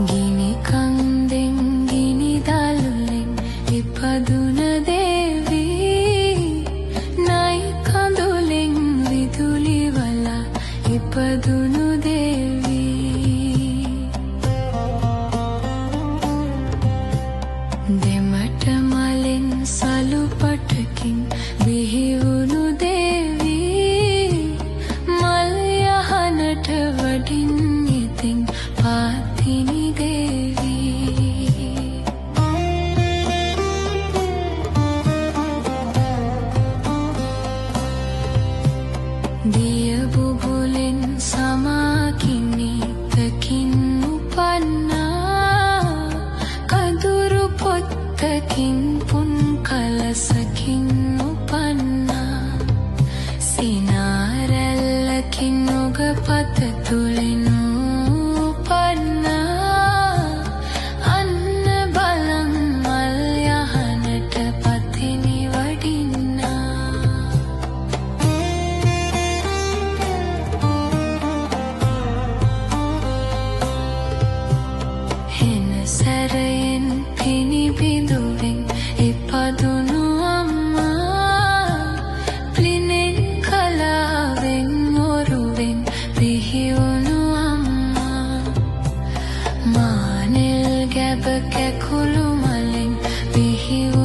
ගිනි කන්දෙන් ගිනි දළුලෙන් ඉපදුන දේවී නයි කඳුලෙන් විදුලි වලා ඉපදුණු දේවී දෙමට මලෙන් සලු පටකින් බිහි වුණු දේවී මල් යහනට වඩින් ඉතින් පාතිනි දේවී දිය බුබුලෙන් සමාකිනීතකින් උපන්නා කදුරු පොත්තකින් පුන් කලසකින් උපන්නා සිනාරැල්ලකින් ඔග පත තුලින් සැරයෙන් පිනිබිඳුවෙන් ඉපදුණු අම්මා පිනෙන් කලාවෙන් ඔරුවෙන් පිහිවුණු අම්මා මානෙල් ගැබ කැකුළු මලෙන් පිහිවුණු